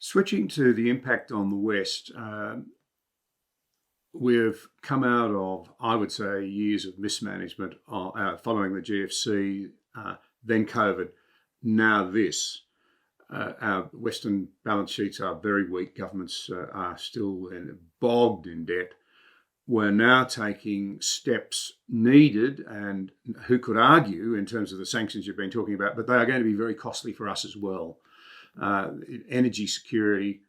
Switching to the impact on the West, we've come out of, I would say, years of mismanagement following the GFC, then COVID, now this. Our Western balance sheets are very weak. Governments are still bogged in debt. We're now taking steps needed, and who could argue in terms of the sanctions you've been talking about, but they are going to be very costly for us as well. Energy security,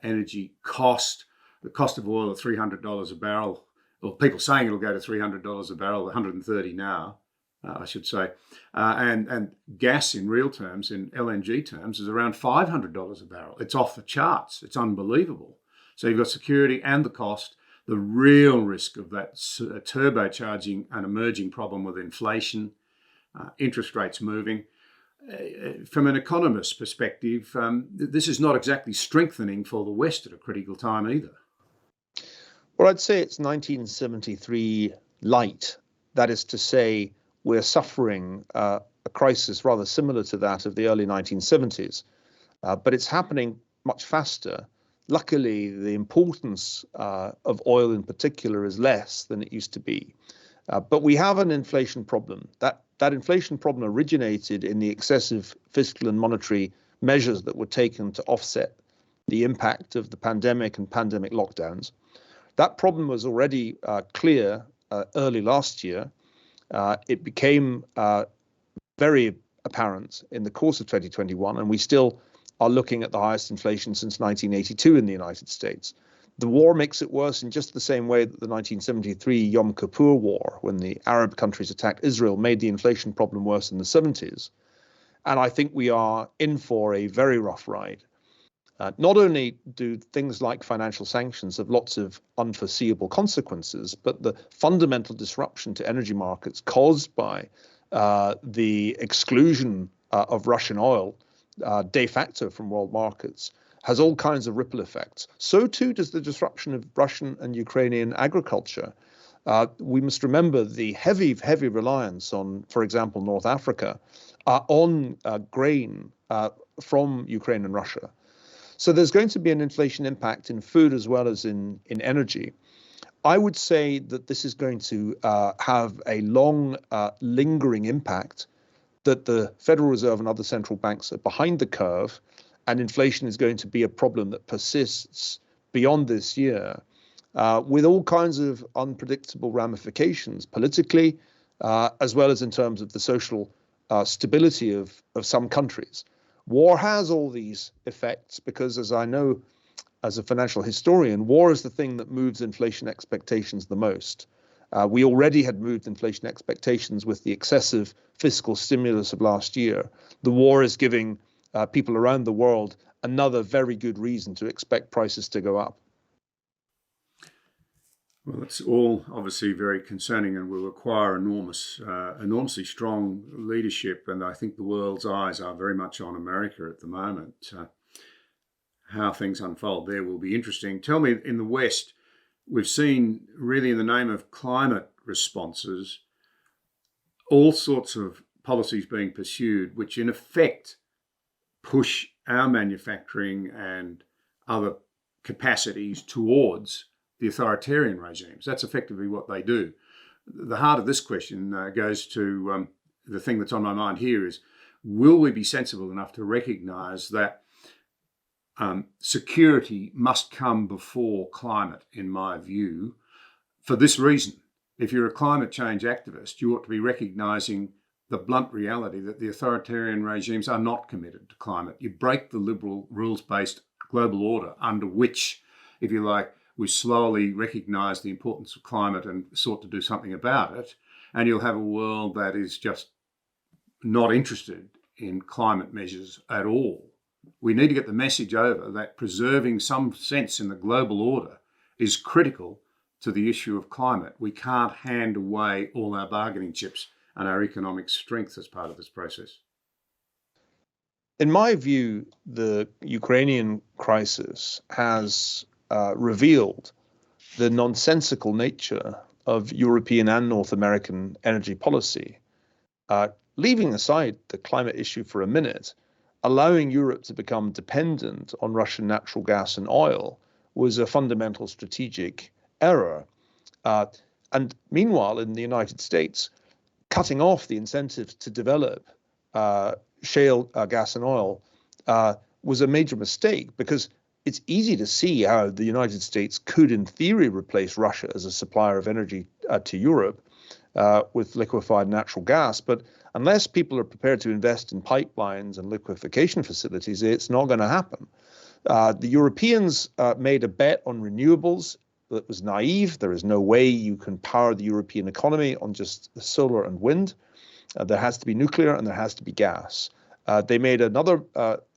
energy cost, the cost of oil at $300 a barrel, or people saying it'll go to $300 a barrel, 130 now, I should say. And gas in real terms, in LNG terms, is around $500 a barrel. It's off the charts. It's unbelievable. So you've got security and the cost, the real risk of that turbocharging an emerging problem with inflation, interest rates moving. From an economist's perspective, this is not exactly strengthening for the West at a critical time either. Well, I'd say it's 1973 light. That is to say, we're suffering a crisis rather similar to that of the early 1970s, but it's happening much faster. Luckily, the importance of oil in particular is less than it used to be. But we have an inflation problem. That inflation problem originated in the excessive fiscal and monetary measures that were taken to offset the impact of the pandemic and pandemic lockdowns. That problem was already clear early last year. It became very apparent in the course of 2021, and we still are looking at the highest inflation since 1982 in the United States. The war makes it worse in just the same way that the 1973 Yom Kippur War, when the Arab countries attacked Israel, made the inflation problem worse in the 70s. And I think we are in for a very rough ride. Not only do things like financial sanctions have lots of unforeseeable consequences, but the fundamental disruption to energy markets caused by the exclusion of Russian oil de facto from world markets has all kinds of ripple effects. So too does the disruption of Russian and Ukrainian agriculture. We must remember the heavy reliance on, for example, North Africa, on grain from Ukraine and Russia. So there's going to be an inflation impact in food as well as in energy. I would say that this is going to have a long, lingering impact, that the Federal Reserve and other central banks are behind the curve, and inflation is going to be a problem that persists beyond this year, with all kinds of unpredictable ramifications politically, as well as in terms of the social stability of some countries. War has all these effects because, as I know as a financial historian, war is the thing that moves inflation expectations the most. We already had moved inflation expectations with the excessive fiscal stimulus of last year. The war is giving people around the world another very good reason to expect prices to go up. Well, it's all obviously very concerning and will require enormously strong leadership. And I think the world's eyes are very much on America at the moment. How things unfold there will be interesting. Tell me, in the West, we've seen really in the name of climate responses, all sorts of policies being pursued, which in effect push our manufacturing and other capacities towards the authoritarian regimes. That's effectively what they do. The heart of this question goes to the thing that's on my mind here is, will we be sensible enough to recognise that security must come before climate, in my view, for this reason. If you're a climate change activist, you ought to be recognising the blunt reality that the authoritarian regimes are not committed to climate. You break the liberal rules-based global order under which, if you like, we slowly recognise the importance of climate and sought to do something about it, and you'll have a world that is just not interested in climate measures at all. We need to get the message over that preserving some sense in the global order is critical to the issue of climate. We can't hand away all our bargaining chips and our economic strength as part of this process. In my view, the Ukrainian crisis has revealed the nonsensical nature of European and North American energy policy. Leaving aside the climate issue for a minute, allowing Europe to become dependent on Russian natural gas and oil was a fundamental strategic error. And meanwhile, in the United States, cutting off the incentives to develop shale gas and oil was a major mistake, because it's easy to see how the United States could, in theory, replace Russia as a supplier of energy to Europe with liquefied natural gas. But unless people are prepared to invest in pipelines and liquefaction facilities, it's not going to happen. The Europeans made a bet on renewables that was naive. There is no way you can power the European economy on just solar and wind. There has to be nuclear and there has to be gas. They made another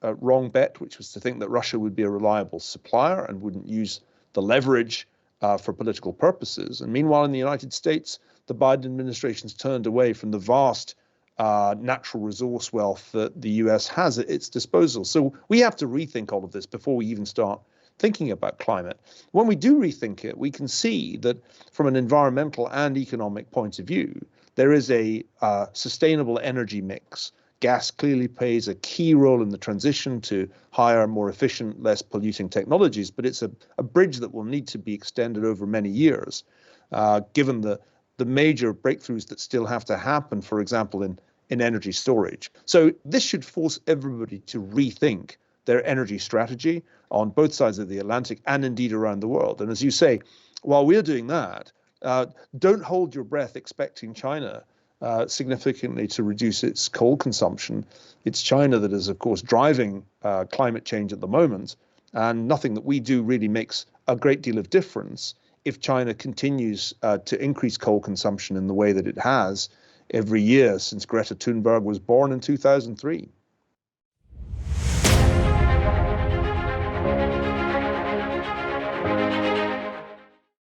wrong bet, which was to think that Russia would be a reliable supplier and wouldn't use the leverage for political purposes. And meanwhile, in the United States, the Biden administration's turned away from the vast natural resource wealth that the US has at its disposal. So we have to rethink all of this before we even start thinking about climate. When we do rethink it, we can see that from an environmental and economic point of view, there is a sustainable energy mix. Gas clearly plays a key role in the transition to higher, more efficient, less polluting technologies, but it's a bridge that will need to be extended over many years, given the major breakthroughs that still have to happen, for example, in energy storage. So this should force everybody to rethink their energy strategy on both sides of the Atlantic and indeed around the world. And as you say, while we're doing that, don't hold your breath expecting China significantly to reduce its coal consumption. It's China that is, of course, driving climate change at the moment, and nothing that we do really makes a great deal of difference if China continues to increase coal consumption in the way that it has every year since Greta Thunberg was born in 2003.